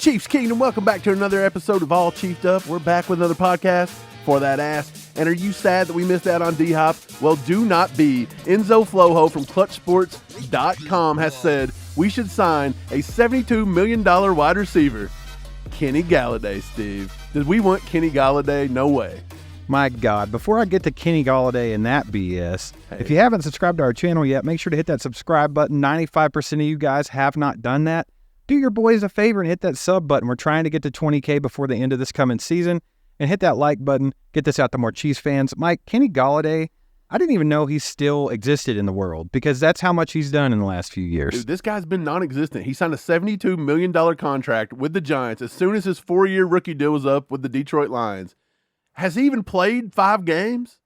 Chiefs Kingdom, welcome back to another episode of All Chiefed Up. We're back with another podcast for that ass. And are you sad that we missed out on DHop? Well, do not be. Enzo Floho from ClutchSports.com has said we should sign a $72 million wide receiver, Kenny Golladay, Steve. Did we want Kenny Golladay? No way. My God, before I get to Kenny Golladay and that BS, if you haven't subscribed to our channel yet, make sure to hit that subscribe button. 95% of you guys have not done that. Do your boys a favor and hit that sub button. We're trying to get to 20K before the end of this coming season. And hit that like button. Get this out to more Chiefs fans. Mike, Kenny Golladay, I didn't even know he still existed in the world because that's how much he's done in the last few years. Dude, this guy's been non-existent. He signed a $72 million contract with the Giants as soon as his 4-year rookie deal was up with the Detroit Lions. Has he even played 5 games?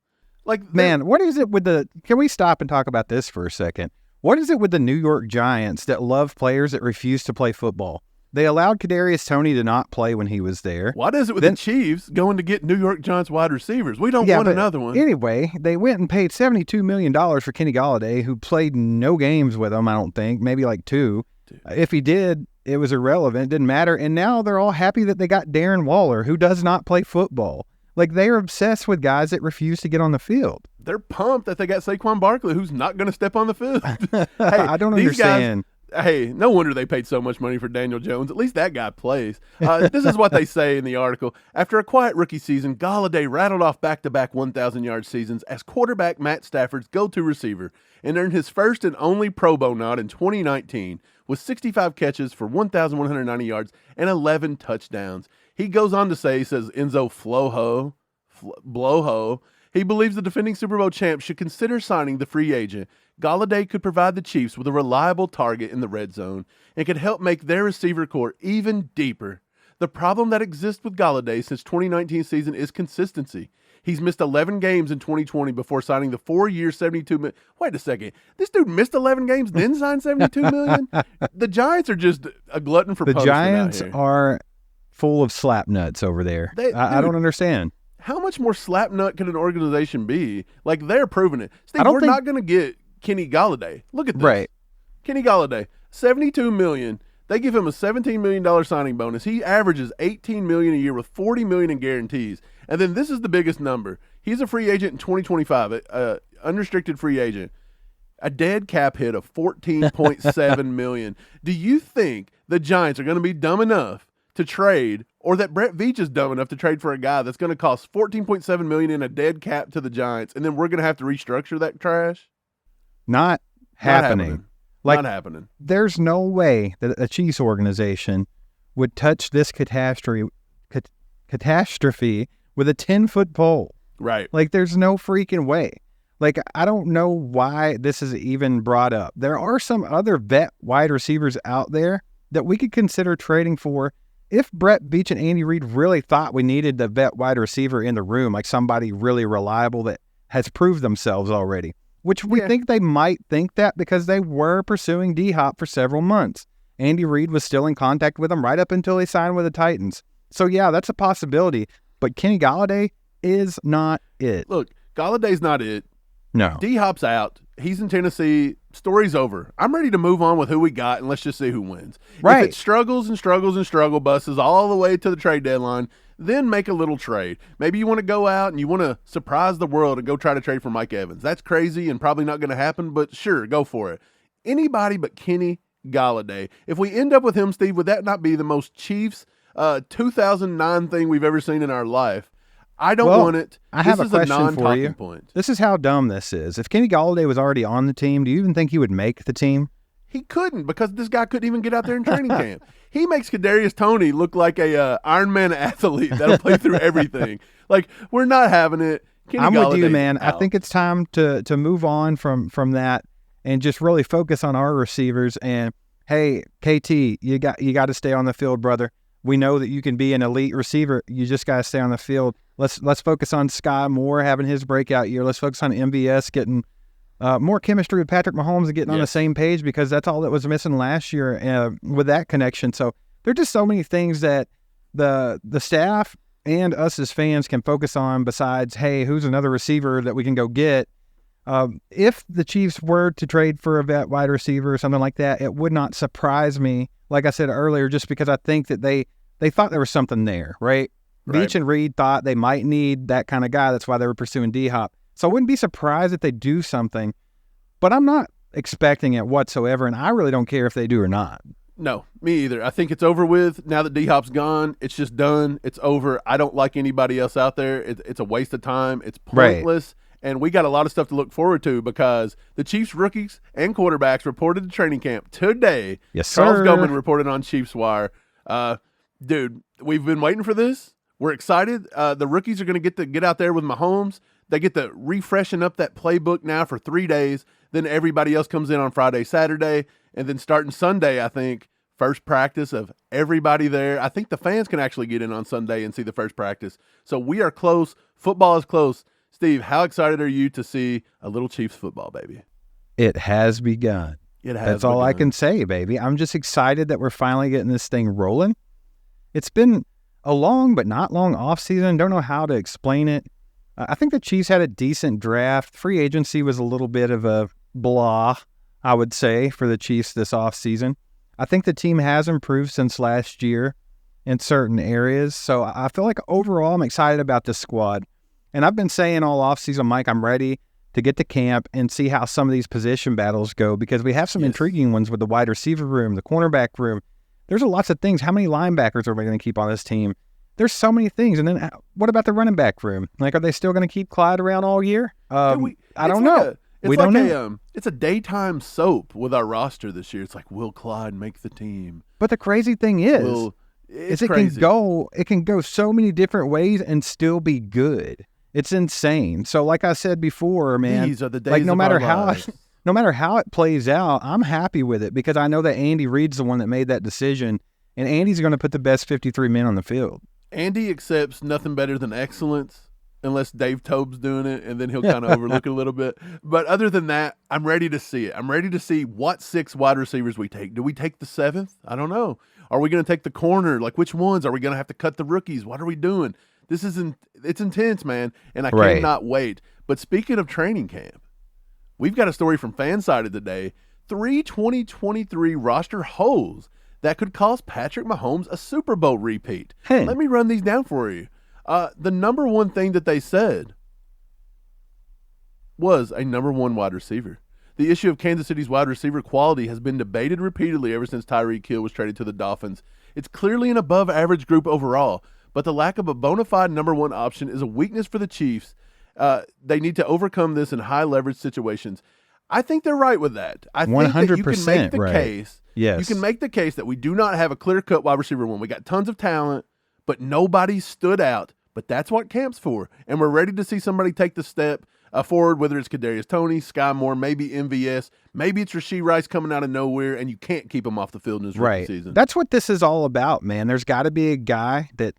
Man, what is it with can we stop and talk about this for a second? What is it with the New York Giants that love players that refuse to play football? They allowed Kadarius Toney to not play when he was there. What is it with the Chiefs going to get New York Giants wide receivers? We don't want another one. Anyway, they went and paid $72 million for Kenny Golladay, who played no games with him, I don't think, maybe like 2. Dude. If he did, it was irrelevant. It didn't matter. And now they're all happy that they got Darren Waller, who does not play football. Like, they're obsessed with guys that refuse to get on the field. They're pumped that they got Saquon Barkley, who's not going to step on the field. Hey, I don't understand. Hey, no wonder they paid so much money for Daniel Jones. At least that guy plays. This is what they say in the article. After a quiet rookie season, Golladay rattled off back-to-back 1,000-yard seasons as quarterback Matt Stafford's go-to receiver and earned his first and only Pro Bowl nod in 2019 with 65 catches for 1,190 yards and 11 touchdowns. He goes on to say, he says, Enzo Blowho, he believes the defending Super Bowl champ should consider signing the free agent. Golladay could provide the Chiefs with a reliable target in the red zone and could help make their receiver core even deeper. The problem that exists with Golladay since 2019 season is consistency. He's missed 11 games in 2020 before signing the 4-year $72 million. Wait a second. This dude missed 11 games, then signed $72 million? The Giants are just a glutton for punishment. The Giants are full of slap nuts over there. I don't understand. How much more slap nut could an organization be? Like, they're proving it. Steve, we're not going to get Kenny Golladay. Look at this. Right. Kenny Golladay, $72 million. They give him a $17 million signing bonus. He averages $18 million a year with $40 million in guarantees. And then this is the biggest number. He's a free agent in 2025, unrestricted free agent. A dead cap hit of $14.7 million. Do you think the Giants are going to be dumb enough to trade, or that Brett Veach is dumb enough to trade for a guy that's going to cost $14.7 million in a dead cap to the Giants, and then we're going to have to restructure that trash? Not happening. Not happening. There's no way that a Chiefs organization would touch this catastrophe with a 10-foot pole. Right. Like, there's no freaking way. Like, I don't know why this is even brought up. There are some other vet wide receivers out there that we could consider trading for if Brett Veach and Andy Reid really thought we needed the vet wide receiver in the room, like somebody really reliable that has proved themselves already. Which we think they might think that because they were pursuing DHop for several months. Andy Reid was still in contact with them right up until he signed with the Titans. So, yeah, that's a possibility. But Kenny Golladay is not it. Look, Galladay's not it. No. DHop's out. He's in Tennessee. Story's over. I'm ready to move on with who we got, and let's just see who wins. Right. If it struggles and struggles and struggle buses all the way to the trade deadline, then make a little trade. Maybe you want to go out and you want to surprise the world and go try to trade for Mike Evans. That's crazy and probably not going to happen, but sure, go for it. Anybody but Kenny Golladay. If we end up with him, Steve, would that not be the most Chiefs 2009 thing we've ever seen in our life? I don't want it. I have a question for you. Point. This is how dumb this is. If Kenny Golladay was already on the team, do you even think he would make the team? He couldn't, because this guy couldn't even get out there in training camp. He makes Kadarius Toney look like a Ironman athlete that'll play through everything. Like, we're not having it. Kenny I'm Galladay's with you, man. out. I think it's time to move on from that and just really focus on our receivers. And hey, KT, you got to stay on the field, brother. We know that you can be an elite receiver. You just got to stay on the field. Let's focus on Sky Moore having his breakout year. Let's focus on MVS getting more chemistry with Patrick Mahomes and getting on the same page, because that's all that was missing last year with that connection. So there are just so many things that the staff and us as fans can focus on besides, hey, who's another receiver that we can go get? If the Chiefs were to trade for a vet wide receiver or something like that, it would not surprise me, like I said earlier, just because I think that they thought there was something there, right? Beach and Reed thought they might need that kind of guy. That's why they were pursuing DHop. So I wouldn't be surprised if they do something, but I'm not expecting it whatsoever, and I really don't care if they do or not. No, me either. I think it's over with. Now that D-Hop's gone, it's just done. It's over. I don't like anybody else out there. It's a waste of time. It's pointless. Right. And we got a lot of stuff to look forward to because the Chiefs rookies and quarterbacks reported to training camp today. Yes, Charles sir. Goldman reported on Chiefs Wire. Dude, we've been waiting for this. We're excited. The rookies are going to get out there with Mahomes. They get to refreshen up that playbook now for 3 days. Then everybody else comes in on Friday, Saturday, and then starting Sunday, I think, first practice of everybody there. I think the fans can actually get in on Sunday and see the first practice. So we are close. Football is close. Steve, how excited are you to see a little Chiefs football, baby? It has begun. That's all I can say, baby. I'm just excited that we're finally getting this thing rolling. It's been a long but not long offseason. Don't know how to explain it. I think the Chiefs had a decent draft. Free agency was a little bit of a blah, I would say, for the Chiefs this offseason. I think the team has improved since last year in certain areas. So I feel like overall I'm excited about this squad. And I've been saying all offseason, Mike, I'm ready to get to camp and see how some of these position battles go because we have some intriguing ones with the wide receiver room, the cornerback room. There's lots of things. How many linebackers are we going to keep on this team? There's so many things. And then what about the running back room? Like, are they still going to keep Clyde around all year? I don't know. We don't know. It's a daytime soap with our roster this year. It's like, will Clyde make the team? But the crazy thing is it can go so many different ways and still be good. It's insane. So like I said before, man, these are the days like no of matter our how lives. no matter how it plays out, I'm happy with it because I know that Andy Reid's the one that made that decision, and Andy's going to put the best 53 men on the field. Andy accepts nothing better than excellence unless Dave Tobe's doing it, and then he'll kind of overlook it a little bit. But other than that, I'm ready to see it. I'm ready to see what 6 wide receivers we take. Do we take the 7th? I don't know. Are we going to take the corner? Like, which ones? Are we going to have to cut the rookies? What are we doing? It's intense, man, and I cannot wait. But speaking of training camp, we've got a story from Fansided today. 3 2023 roster holes that could cost Patrick Mahomes a Super Bowl repeat. Let me run these down for you. The number one thing that they said was a number 1 wide receiver. The issue of Kansas City's wide receiver quality has been debated repeatedly ever since Tyreek Hill was traded to the Dolphins. It's clearly an above-average group overall, but the lack of a bona fide number 1 option is a weakness for the Chiefs. They need to overcome this in high-leverage situations. I think they're right with that. I think 100% that you can make the case. Yes. You can make the case that we do not have a clear-cut wide receiver 1. We got tons of talent, but nobody stood out. But that's what camp's for. And we're ready to see somebody take the step forward, whether it's Kadarius Toney, Sky Moore, maybe MVS, maybe it's Rashee Rice coming out of nowhere, and you can't keep him off the field in his rookie season. That's what this is all about, man. There's got to be a guy that,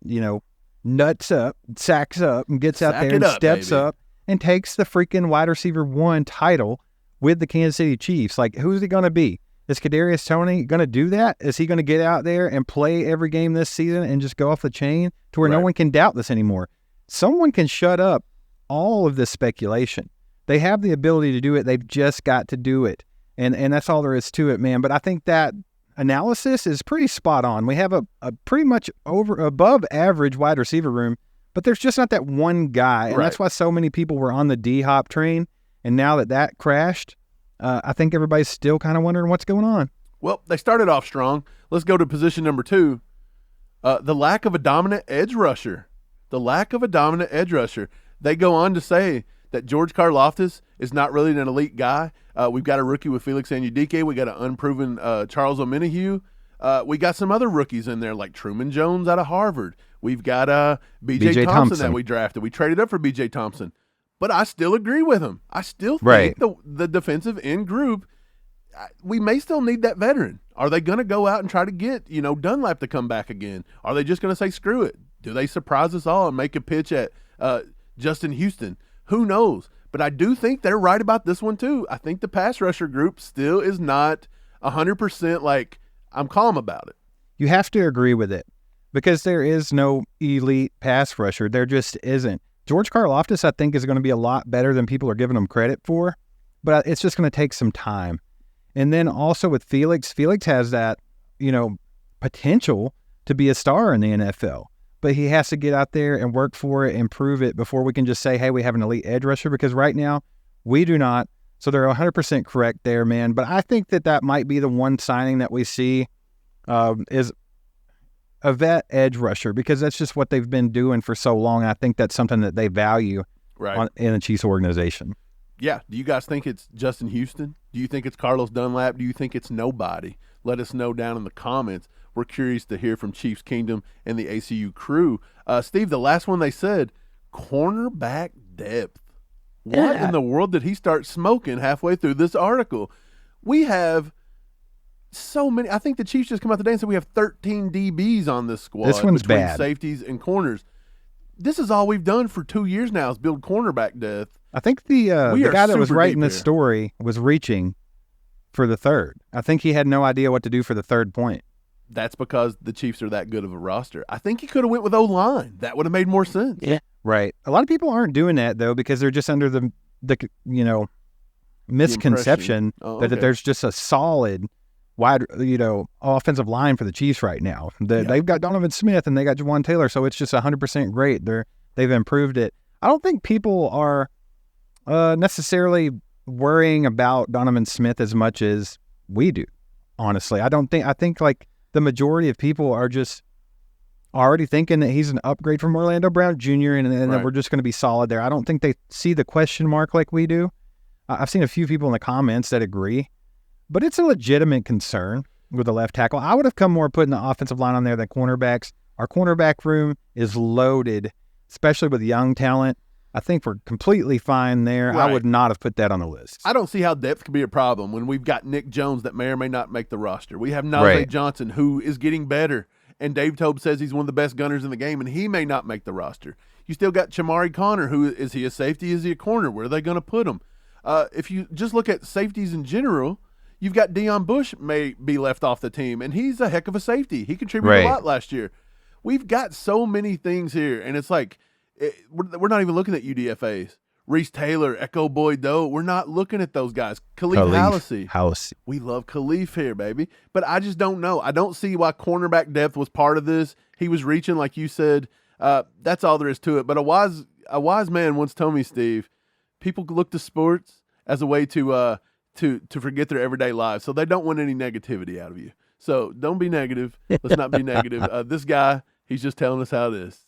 nuts up, sacks up, and gets out there and steps up and takes the freaking wide receiver 1 title with the Kansas City Chiefs. Like, who's he going to be? Is Kadarius Toney going to do that? Is he going to get out there and play every game this season and just go off the chain to where no one can doubt this anymore? Someone can shut up all of this speculation. They have the ability to do it. They've just got to do it. And that's all there is to it, man. But I think that analysis is pretty spot on. We have a pretty much above average wide receiver room, but there's just not that one guy. And that's why so many people were on the DHop train. And now that crashed, I think everybody's still kind of wondering what's going on. Well, they started off strong. Let's go to position number 2. The lack of a dominant edge rusher. They go on to say that George Karlaftis is not really an elite guy. We've got a rookie with Felix Anudike. We got an unproven Charles Omenihu. We got some other rookies in there like Truman Jones out of Harvard. We've got B.J. Thompson that we drafted. We traded up for B.J. Thompson. But I still agree with him. I still think the defensive end group, we may still need that veteran. Are they going to go out and try to get, Dunlap to come back again? Are they just going to say, screw it? Do they surprise us all and make a pitch at Justin Houston? Who knows? But I do think they're right about this one too. I think the pass rusher group still is not 100% like I'm calm about it. You have to agree with it because there is no elite pass rusher. There just isn't. George Karlaftis, I think, is going to be a lot better than people are giving him credit for, but it's just going to take some time. And then also with Felix has that, potential to be a star in the NFL, but he has to get out there and work for it and prove it before we can just say, hey, we have an elite edge rusher, because right now we do not. So they're 100% correct there, man. But I think that might be the one signing that we see is a vet edge rusher, because that's just what they've been doing for so long. I think that's something that they value in the Chiefs organization. Yeah. Do you guys think it's Justin Houston? Do you think it's Carlos Dunlap? Do you think it's nobody? Let us know down in the comments. We're curious to hear from Chiefs Kingdom and the ACU crew. Steve, the last one they said, cornerback depth. What in the world did he start smoking halfway through this article? We have so many. I think the Chiefs just come out today and said we have 13 DBs on this squad. This one's between bad. Safeties and corners. This is all we've done for 2 years now is build cornerback depth. I think the guy that was writing this story was reaching for the third. I think he had no idea what to do for the third point. That's because the Chiefs are that good of a roster. I think he could have went with O-line. That would have made more sense. Yeah. Right. A lot of people aren't doing that, though, because they're just under the misconception that there's just a solid wide, offensive line for the Chiefs right now. They've got Donovan Smith and they got Jawan Taylor, so it's just 100% great. They've improved it. I don't think people are necessarily worrying about Donovan Smith as much as we do, honestly. I think like the majority of people are just already thinking that he's an upgrade from Orlando Brown Jr. and that we're just going to be solid there. I don't think they see the question mark like we do. I've seen a few people in the comments that agree, but it's a legitimate concern with the left tackle. I would have come more putting the offensive line on there than cornerbacks. Our cornerback room is loaded, especially with young talent. I think we're completely fine there. Right. I would not have put that on the list. I don't see how depth could be a problem when we've got Nick Jones that may or may not make the roster. We have Najee Johnson, who is getting better, and Dave Tobe says he's one of the best gunners in the game, and he may not make the roster. You still got Chamari Connor, who is he a safety? Is he a corner? Where are they going to put him? If you just look at safeties in general, you've got Deion Bush may be left off the team, and he's a heck of a safety. He contributed a lot last year. We've got so many things here, and it's like we're not even looking at UDFAs. Reese Taylor, Echo Boyd Doe, we're not looking at those guys. Khalif Hallisey. We love Khalif here, baby. But I just don't know. I don't see why cornerback depth was part of this. He was reaching, like you said. That's all there is to it. But a wise man once told me, Steve, people look to sports as a way to forget their everyday lives. So they don't want any negativity out of you. So don't be negative. Let's not be negative. This guy, he's just telling us how it is.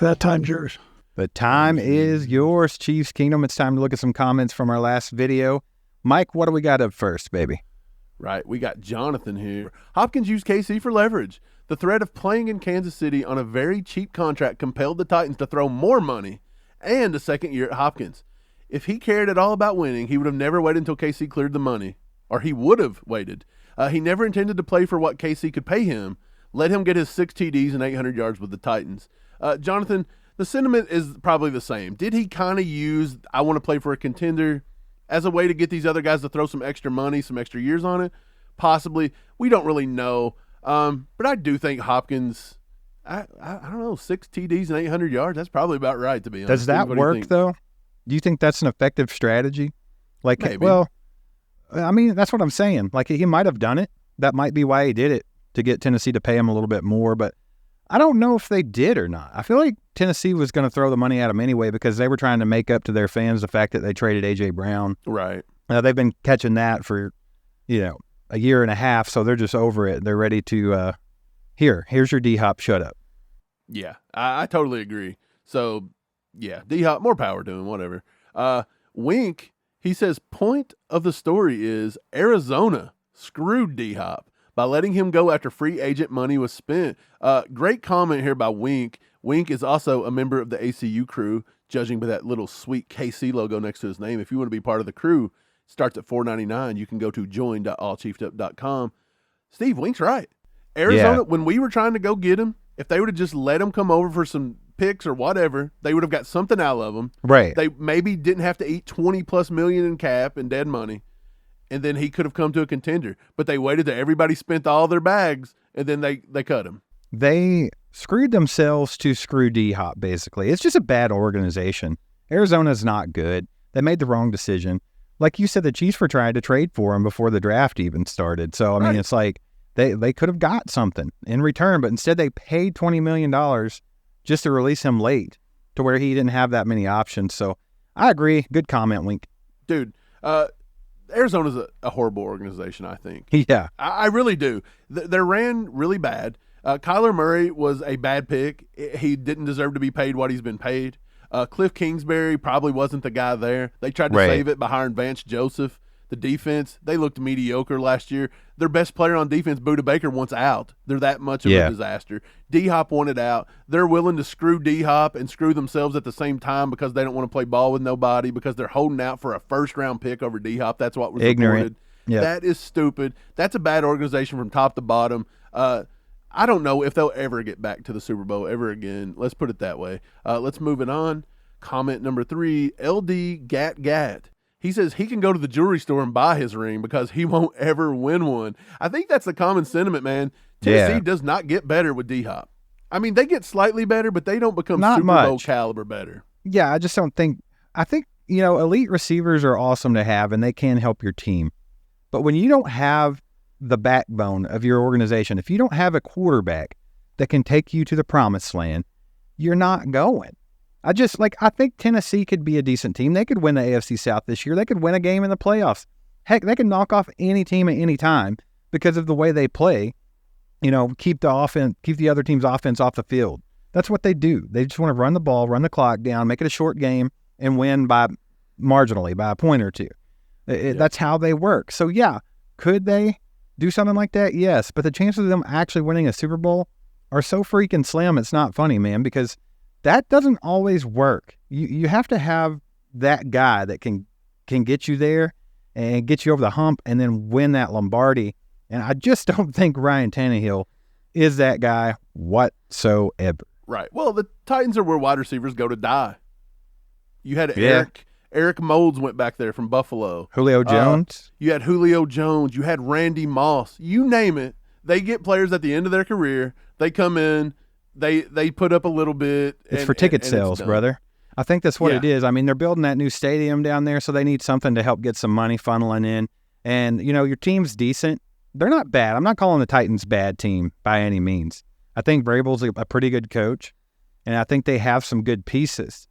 That time's yours. The time is yours, Chiefs Kingdom. It's time to look at some comments from our last video. Mike, what do we got up first, baby? Right, we got Jonathan here. Hopkins used KC for leverage. The threat of playing in Kansas City on a very cheap contract compelled the Titans to throw more money and a second year at Hopkins. If he cared at all about winning, he would have never waited until KC cleared the money, or he would have waited. He never intended to play for what KC could pay him. Let him get his 6 TDs and 800 yards with the Titans. Jonathan, the sentiment is probably the same. Did he kind of use, I want to play for a contender, as a way to get these other guys to throw some extra money, some extra years on it? Possibly. We don't really know. But I do think Hopkins, I don't know, 6 TDs and 800 yards, that's probably about right, to be honest. Does that work, though? Do you think that's an effective strategy? Like, maybe. Well, I mean, that's what I'm saying. Like, he might have done it. That might be why he did it, to get Tennessee to pay him a little bit more, but I don't know if they did or not. I feel like Tennessee was going to throw the money at him anyway because they were trying to make up to their fans the fact that they traded A.J. Brown. Right. They've been catching that for, a year and a half, so they're just over it. They're ready to, here's your DHop, shut up. Yeah, I totally agree. So, yeah, DHop, more power to him, whatever. Wink, he says, point of the story is Arizona screwed DHop by letting him go after free agent money was spent. Great comment here by Wink. Wink is also a member of the ACU crew, judging by that little sweet KC logo next to his name. If you want to be part of the crew, it starts at $4.99. You can go to join.allchiefedup.com. Steve, Wink's right. Arizona, when we were trying to go get him, if they would have just let him come over for some picks or whatever, they would have got something out of him. Right. They maybe didn't have to eat $20+ million in cap and dead money. and then he could have come to a contender. But they waited till everybody spent all their bags, and then they cut him. They screwed themselves to screw DHop, basically. It's just a bad organization. Arizona's not good. They made the wrong decision. Like you said, the Chiefs were trying to trade for him before the draft even started. So, I mean, it's like they could have got something in return, but instead they paid $20 million just to release him late to where he didn't have that many options. So, I agree. Good comment, Wink. Dude, Arizona's a horrible organization, I think. Yeah. I really do. They're ran really bad. Kyler Murray was a bad pick. He didn't deserve to be paid what he's been paid. Cliff Kingsbury probably wasn't the guy there. They tried to save it by hiring Vance Joseph. The defense, they looked mediocre last year. Their best player on defense, Budda Baker, wants out. They're that much of a disaster. DHop wanted out. They're willing to screw DHop and screw themselves at the same time because they don't want to play ball with nobody, because they're holding out for a first-round pick over DHop. That's what was reported. Yep. That is stupid. That's a bad organization from top to bottom. I don't know if they'll ever get back to the Super Bowl ever again. Let's put it that way. Let's move it on. Comment number 3, LD Gat. He says he can go to the jewelry store and buy his ring because he won't ever win one. I think that's the common sentiment, man. Tennessee does not get better with DHop. I mean, they get slightly better, but they don't become Not Super much. Bowl caliber better. Yeah, I just don't think – I think, elite receivers are awesome to have, and they can help your team. But when you don't have the backbone of your organization, if you don't have a quarterback that can take you to the promised land, you're not going. I think Tennessee could be a decent team. They could win the AFC South this year. They could win a game in the playoffs. Heck, they could knock off any team at any time because of the way they play. Keep the other team's offense off the field. That's what they do. They just want to run the ball, run the clock down, make it a short game, and win marginally by a point or two. That's how they work. So, yeah, could they do something like that? Yes, but the chances of them actually winning a Super Bowl are so freaking slim, it's not funny, man, because that doesn't always work. You have to have that guy that can get you there and get you over the hump and then win that Lombardi. And I just don't think Ryan Tannehill is that guy whatsoever. Right. Well, the Titans are where wide receivers go to die. You had Eric Moulds went back there from Buffalo. Julio Jones. You had Julio Jones. You had Randy Moss. You name it. They get players at the end of their career. They come in. They put up a little bit. It's for ticket sales, brother. I think that's what it is. I mean, they're building that new stadium down there, so they need something to help get some money funneling in. And, your team's decent. They're not bad. I'm not calling the Titans bad team by any means. I think Vrabel's a pretty good coach, and I think they have some good pieces.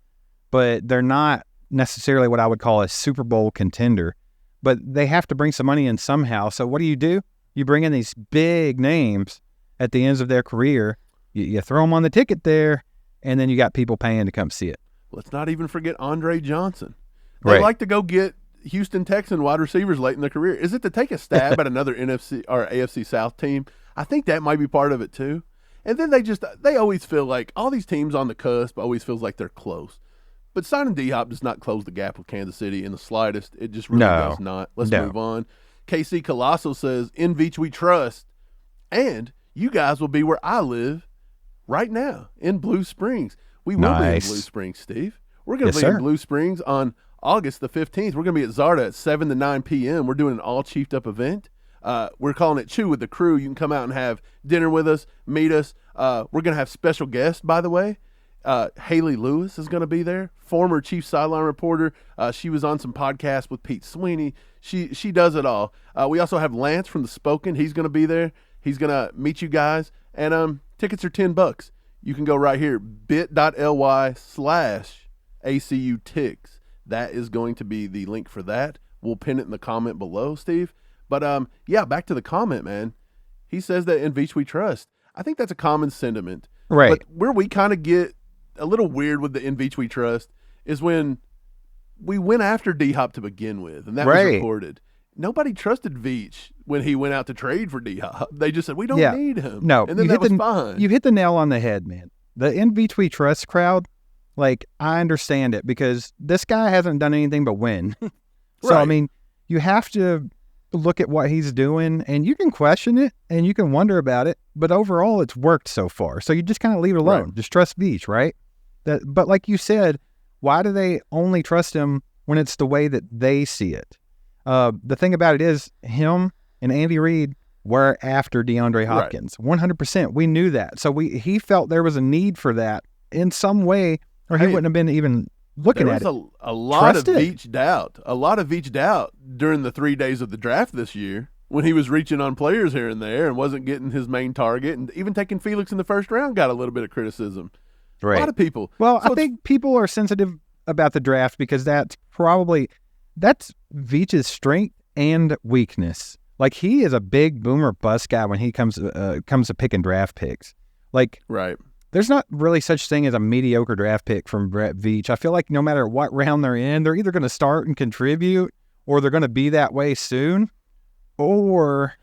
But they're not necessarily what I would call a Super Bowl contender. But they have to bring some money in somehow. So what do? You bring in these big names at the ends of their career. You throw them on the ticket there, and then you got people paying to come see it. Let's not even forget Andre Johnson. They like to go get Houston Texan wide receivers late in their career. Is it to take a stab at another NFC or AFC South team? I think that might be part of it too. And then they always feel like all these teams on the cusp always feels like they're close. But signing DHop does not close the gap with Kansas City in the slightest. It just really does not. Let's move on. KC Colosso says, "In Veach we trust, and you guys will be where I live right now in Blue Springs." We will be in Blue Springs, Steve. We're going to be in Blue Springs on August the 15th. We're going to be at Zarda at 7 to 9 p.m. We're doing an all-chiefed up event. We're calling it Chew with the Crew. You can come out and have dinner with us, meet us. We're going to have special guests, by the way. Haley Lewis is going to be there, former Chief sideline reporter. She was on some podcasts with Pete Sweeney. She does it all. We also have Lance from The Spoken. He's going to be there. He's going to meet you guys. And tickets are $10. You can go right here, bit.ly/ACUTix. That is going to be the link for that. We'll pin it in the comment below, Steve. But, back to the comment, man. He says that in Veach we trust. I think that's a common sentiment. Right. But where we kind of get a little weird with the in Veach we trust is when we went after DHop to begin with, and that was reported. Nobody trusted Veach when he went out to trade for DHop. They just said, we don't need him. No. And then that was fine. You hit the nail on the head, man. The in Veach we trust crowd, I understand it because this guy hasn't done anything but win. So, I mean, you have to look at what he's doing, and you can question it, and you can wonder about it, but overall, it's worked so far. So you just kind of leave it alone. Right. Just trust Veach, right? But like you said, why do they only trust him when it's the way that they see it? The thing about it is him and Andy Reid were after DeAndre Hopkins. 100%. We knew that. So he felt there was a need for that in some way, or he wouldn't have been even looking at it. There was a lot of Veach doubt. A lot of Veach doubt during the 3 days of the draft this year when he was reaching on players here and there and wasn't getting his main target, and even taking Felix in the first round got a little bit of criticism. Right. A lot of people. Well, so I think people are sensitive about the draft because that's Veach's strength and weakness. Like, he is a big boomer bust guy when he comes to picking draft picks. Like, right. There's not really such thing as a mediocre draft pick from Brett Veach. I feel like no matter what round they're in, they're either going to start and contribute, or they're going to be that way soon, or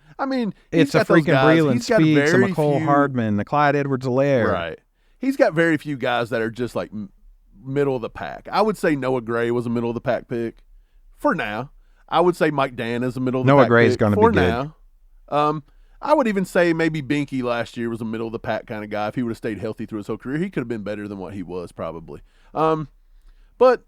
it's a freaking Breeland Speaks, a McCole Hardman, the Clyde Edwards-Helaire. Right. He's got very few guys that are just like middle of the pack. I would say Noah Gray was a middle of the pack pick for now. I would say Mike Dan is a middle of the pack pick. Noah Gray is going to be good. Now. I would even say maybe Binky last year was a middle of the pack kind of guy. If he would have stayed healthy through his whole career, he could have been better than what he was probably. But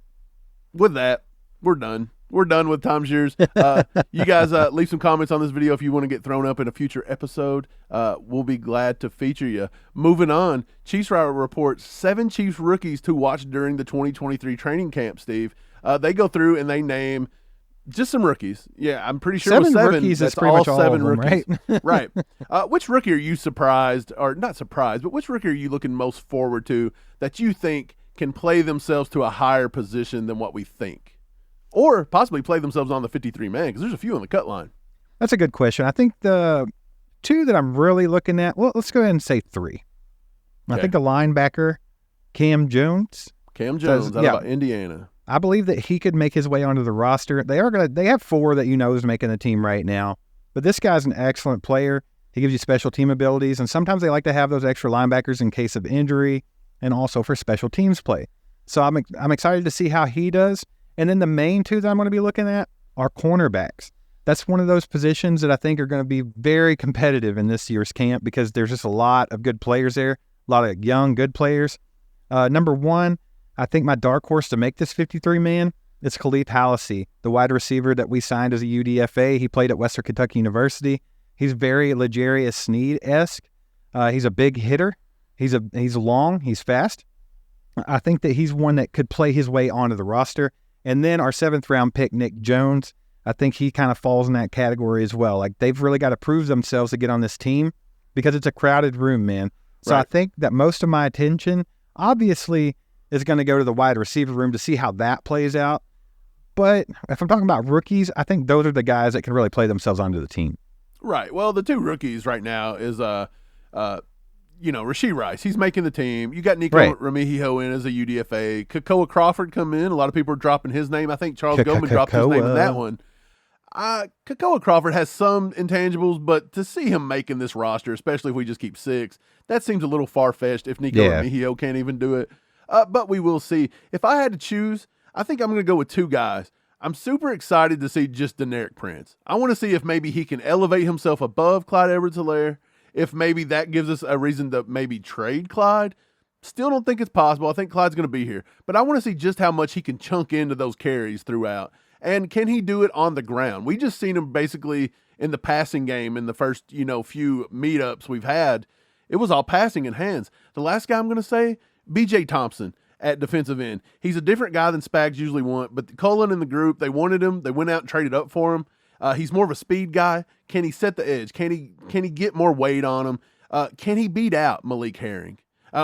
with that, we're done. We're done with Tom's Years. You guys leave some comments on this video if you want to get thrown up in a future episode. We'll be glad to feature you. Moving on, Chiefs Wire reports 7 Chiefs rookies to watch during the 2023 training camp, Steve. They go through and they name just some rookies. Yeah, I'm pretty sure it was 7. Rookies. That's pretty all much all 7 of them, rookies. right? Right. Which rookie are you surprised, or not surprised, but which rookie are you looking most forward to that you think can play themselves to a higher position than what we think? Or possibly play themselves on the 53-man, because there's a few on the cut line. That's a good question. I think the 2 that I'm really looking at, well, let's go ahead and say 3. Okay. I think the linebacker, Cam Jones. Out of Indiana. I believe that he could make his way onto the roster. They have 4 that is making the team right now. But this guy's an excellent player. He gives you special team abilities, and sometimes they like to have those extra linebackers in case of injury and also for special teams play. So I'm excited to see how he does. And then the main 2 that I'm going to be looking at are cornerbacks. That's one of those positions that I think are going to be very competitive in this year's camp because there's just a lot of good players there, a lot of young, good players. Number 1, I think my dark horse to make this 53-man is Khalif Hallisey, the wide receiver that we signed as a UDFA. He played at Western Kentucky University. He's very L'Jarius Sneed-esque. He's a big hitter. He's long. He's fast. I think that he's one that could play his way onto the roster. And then our 7th-round pick, Nick Jones, I think he kind of falls in that category as well. Like, they've really got to prove themselves to get on this team because it's a crowded room, man. So right. I think that most of my attention, obviously, is going to go to the wide receiver room to see how that plays out. But if I'm talking about rookies, I think those are the guys that can really play themselves onto the team. Right. Well, the 2 rookies right now is, Rashee Rice. He's making the team. You got Nico Remigio in as a UDFA. Kakoa Crawford come in. A lot of people are dropping his name. I think Charles Goldman dropped his name in that one. Kakoa Crawford has some intangibles, but to see him making this roster, especially if we just keep 6, that seems a little far-fetched if Nico Remigio can't even do it. But we will see. If I had to choose, I think I'm going to go with 2 guys. I'm super excited to see just Deneric Prince. I want to see if maybe he can elevate himself above Clyde Edwards-Helaire, if maybe that gives us a reason to maybe trade Clyde. Still don't think it's possible. I think Clyde's going to be here. But I want to see just how much he can chunk into those carries throughout. And can he do it on the ground? We just seen him basically in the passing game in the first, few meetups we've had. It was all passing in hands. The last guy I'm going to say, B.J. Thompson at defensive end. He's a different guy than Spags usually want, but Cullen and the group, they wanted him. They went out and traded up for him. He's more of a speed guy. Can he set the edge? Can he get more weight on him? Can he beat out Malik Herring?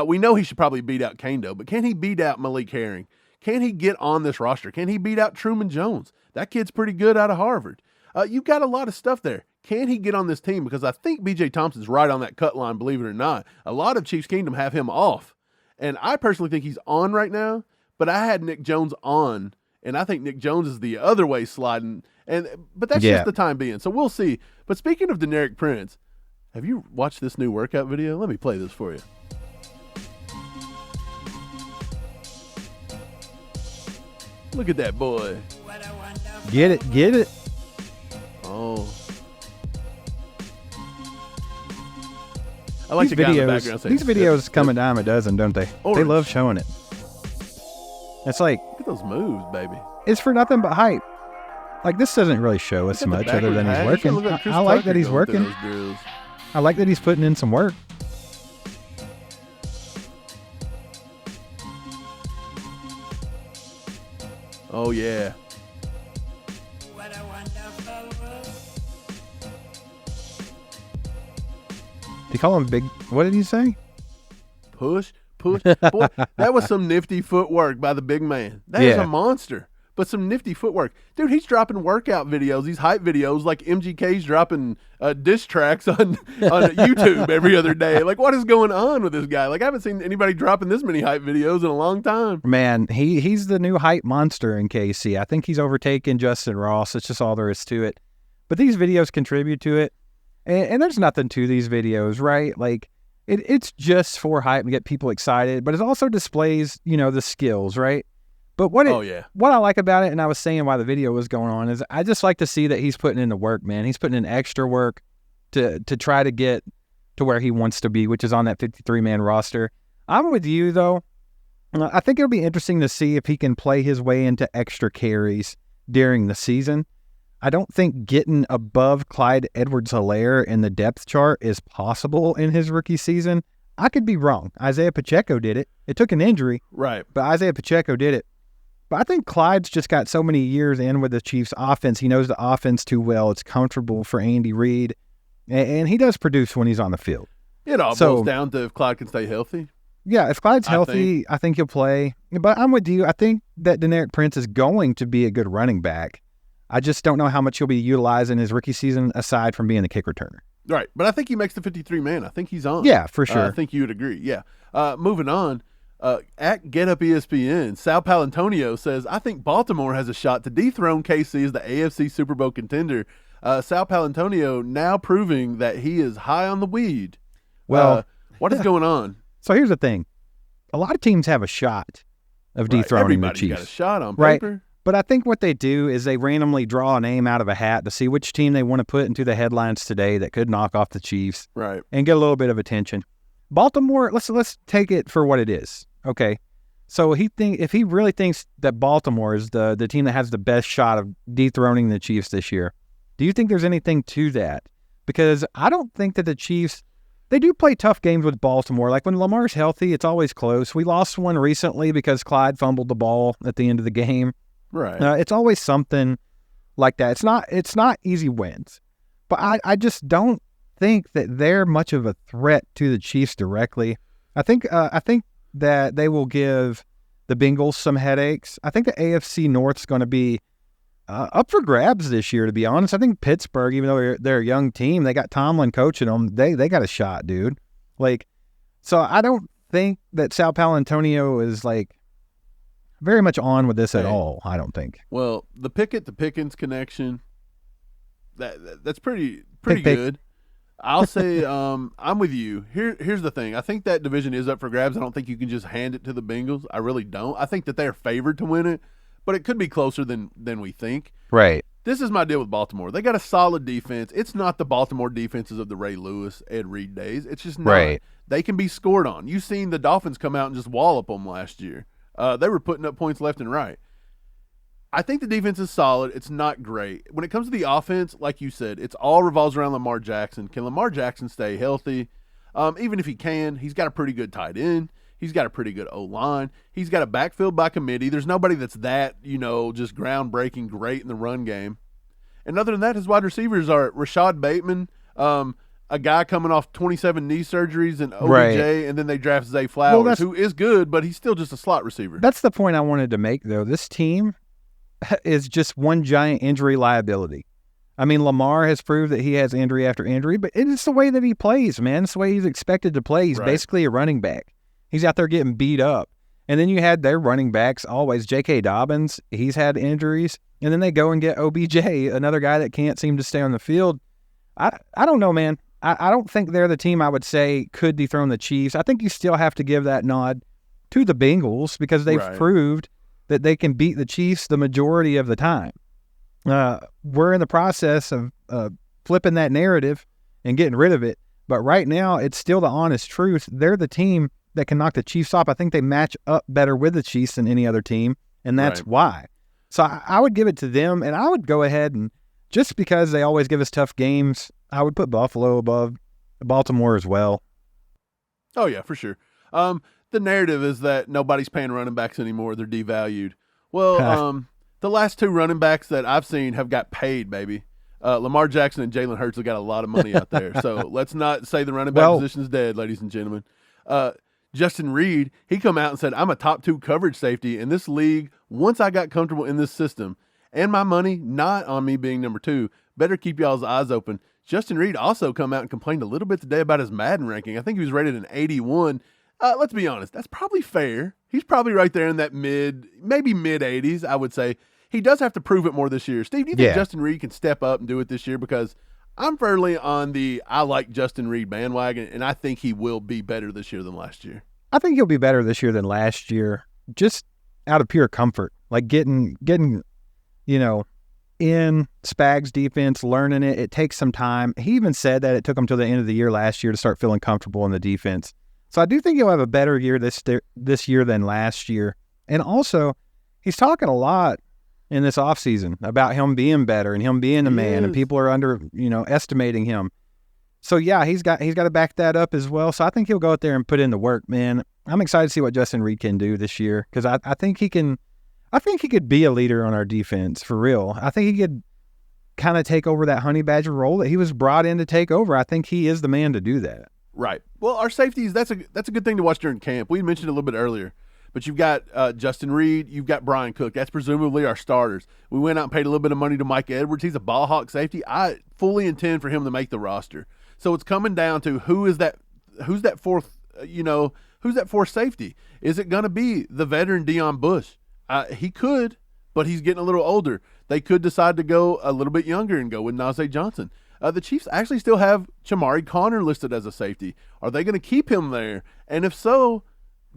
We know he should probably beat out Kando, but can he beat out Malik Herring? Can he get on this roster? Can he beat out Truman Jones? That kid's pretty good out of Harvard. You've got a lot of stuff there. Can he get on this team? Because I think B.J. Thompson's right on that cut line, believe it or not. A lot of Chiefs Kingdom have him off. And I personally think he's on right now, but I had Nick Jones on, and I think Nick Jones is the other way sliding. But that's just the time being. So we'll see. But speaking of Deneric Prince, have you watched this new workout video? Let me play this for you. Look at that boy. Get it. Oh. I like the guy in the background saying, these videos come a dime a dozen, don't they? Orange. They love showing it. It's like, look at those moves, baby. It's for nothing but hype. Like, this doesn't really show us much other than he's working. I like that he's working. I like that he's putting in some work. Oh, yeah. Did he call him big? What did he say? Push. Boy, that was some nifty footwork by the big man. That is a monster. But some nifty footwork. Dude, he's dropping workout videos, these hype videos, like MGK's dropping diss tracks on YouTube every other day. Like, what is going on with this guy? Like, I haven't seen anybody dropping this many hype videos in a long time. Man, he's the new hype monster in KC. I think he's overtaken Justin Ross. It's just all there is to it. But these videos contribute to it. And there's nothing to these videos, right? Like, it's just for hype and get people excited. But it also displays, the skills, right? But what I like about it, and I was saying why the video was going on, is I just like to see that he's putting in the work, man. He's putting in extra work to try to get to where he wants to be, which is on that 53-man roster. I'm with you, though. I think it'll be interesting to see if he can play his way into extra carries during the season. I don't think getting above Clyde Edwards-Helaire in the depth chart is possible in his rookie season. I could be wrong. Isaiah Pacheco did it. It took an injury. Right. But Isaiah Pacheco did it. But I think Clyde's just got so many years in with the Chiefs' offense. He knows the offense too well. It's comfortable for Andy Reid. And he does produce when he's on the field. It all boils down to if Clyde can stay healthy. Yeah, if Clyde's healthy, I think he'll play. But I'm with you. I think that Deneric Prince is going to be a good running back. I just don't know how much he'll be utilized in his rookie season aside from being the kick returner. Right. But I think he makes the 53-man. I think he's on. Yeah, for sure. I think you would agree. Yeah. Moving on. At GetUpESPN, Sal Palantonio says, I think Baltimore has a shot to dethrone KC as the AFC Super Bowl contender. Sal Palantonio now proving that he is high on the weed. Well, what is going on? So here's the thing. A lot of teams have a shot of dethroning the Chiefs. Everybody's got a shot on paper. Right. But I think what they do is they randomly draw a name out of a hat to see which team they want to put into the headlines today that could knock off the Chiefs, right, and get a little bit of attention. Baltimore, let's take it for what it is. Okay, so if he really thinks that Baltimore is the team that has the best shot of dethroning the Chiefs this year, do you think there's anything to that? Because I don't think that the Chiefs, they do play tough games with Baltimore. Like when Lamar's healthy, it's always close. We lost one recently because Clyde fumbled the ball at the end of the game. Right. It's always something like that. It's not easy wins, but I just don't think that they're much of a threat to the Chiefs directly. I think that they will give the Bengals some headaches. I think the AFC North's going to be up for grabs this year, to be honest. I think Pittsburgh, even though they're a young team, they got Tomlin coaching them. They got a shot, dude. Like, so I don't think that Sal Palantonio is like very much on with this at all, I don't think. Well, the Pickett to Pickens connection, that's pretty good. I'll say I'm with you. Here's the thing. I think that division is up for grabs. I don't think you can just hand it to the Bengals. I really don't. I think that they're favored to win it, but it could be closer than we think. Right. This is my deal with Baltimore. They got a solid defense. It's not the Baltimore defenses of the Ray Lewis, Ed Reed days. It's just not. Right. They can be scored on. You've seen the Dolphins come out and just wallop them last year. They were putting up points left and right. I think the defense is solid. It's not great. When it comes to the offense, like you said, it's all revolves around Lamar Jackson. Can Lamar Jackson stay healthy? Even if he can, he's got a pretty good tight end. He's got a pretty good O-line. He's got a backfield by committee. There's nobody that's that, just groundbreaking great in the run game. And other than that, his wide receivers are Rashad Bateman, a guy coming off 27 knee surgeries, and OBJ, right, and then they draft Zay Flowers, who is good, but he's still just a slot receiver. That's the point I wanted to make, though. This team is just one giant injury liability. I mean, Lamar has proved that he has injury after injury, but it's the way that he plays, man. It's the way he's expected to play. He's basically a running back. He's out there getting beat up. And then you had their running backs always. J.K. Dobbins, he's had injuries. And then they go and get OBJ, another guy that can't seem to stay on the field. I don't know, man. I don't think they're the team I would say could dethrone the Chiefs. I think you still have to give that nod to the Bengals because they've proved that they can beat the Chiefs the majority of the time. We're in the process of flipping that narrative and getting rid of it. But right now, it's still the honest truth. They're the team that can knock the Chiefs off. I think they match up better with the Chiefs than any other team, and that's why. So I would give it to them, and I would go ahead and just because they always give us tough games, I would put Buffalo above Baltimore as well. Oh, yeah, for sure. The narrative is that nobody's paying running backs anymore. They're devalued. Well, the last two running backs that I've seen have got paid, baby. Lamar Jackson and Jalen Hurts have got a lot of money out there. So let's not say the running back position is dead, ladies and gentlemen. Justin Reed, he come out and said, I'm a top 2 coverage safety in this league. Once I got comfortable in this system and my money not on me being number 2, better keep y'all's eyes open. Justin Reed also come out and complained a little bit today about his Madden ranking. I think he was rated an 81. Let's be honest. That's probably fair. He's probably right there in that maybe mid 80s, I would say. He does have to prove it more this year. Steve, do you think Justin Reed can step up and do it this year? Because I'm fairly on the I like Justin Reed bandwagon, and I think he will be better this year than last year. I think he'll be better this year than last year, just out of pure comfort. Like getting in Spags' defense, learning it. It takes some time. He even said that it took him till the end of the year last year to start feeling comfortable in the defense. So I do think he'll have a better year this year than last year. And also, he's talking a lot in this offseason about him being better and him being the man, and people are estimating him. So yeah, he's got to back that up as well. So I think he'll go out there and put in the work, man. I'm excited to see what Justin Reed can do this year because I think he can. I think he could be a leader on our defense for real. I think he could kind of take over that Honey Badger role that he was brought in to take over. I think he is the man to do that. Right. Well, our safeties, that's a good thing to watch during camp. We mentioned it a little bit earlier. But you've got Justin Reed, you've got Brian Cook. That's presumably our starters. We went out and paid a little bit of money to Mike Edwards. He's a ball hawk safety. I fully intend for him to make the roster. So it's coming down to who's that fourth safety? Is it going to be the veteran Deion Bush? He could, but he's getting a little older. They could decide to go a little bit younger and go with Najee Johnson. The Chiefs actually still have Chamari Connor listed as a safety. Are they going to keep him there? And if so,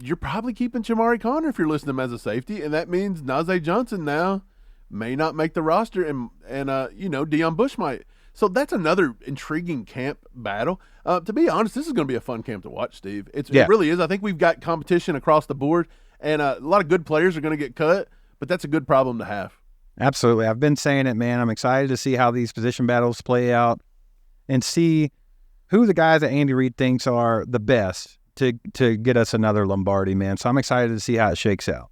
you're probably keeping Chamari Connor if you're listing him as a safety, and that means Najee Johnson now may not make the roster, and Deion Bush might. So that's another intriguing camp battle. To be honest, this is going to be a fun camp to watch, Steve. It really is. I think we've got competition across the board, and a lot of good players are going to get cut, but that's a good problem to have. Absolutely. I've been saying it, man. I'm excited to see how these position battles play out and see who the guys that Andy Reid thinks are the best to get us another Lombardi, man. So I'm excited to see how it shakes out.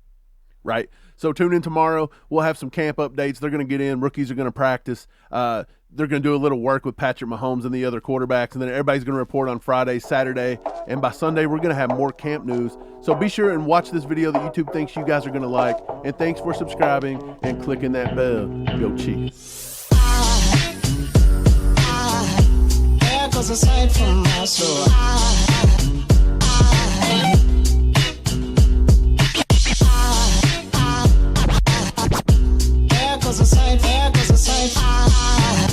Right. So tune in tomorrow. We'll have some camp updates. They're going to get in. Rookies are going to practice. They're going to do a little work with Patrick Mahomes and the other quarterbacks, and then everybody's going to report on Friday, Saturday, and by Sunday we're going to have more camp news. So be sure and watch this video that YouTube thinks you guys are going to like, and thanks for subscribing and clicking that bell. Go Chiefs. There goes a sight from my soul. There goes a sight, there goes a sight.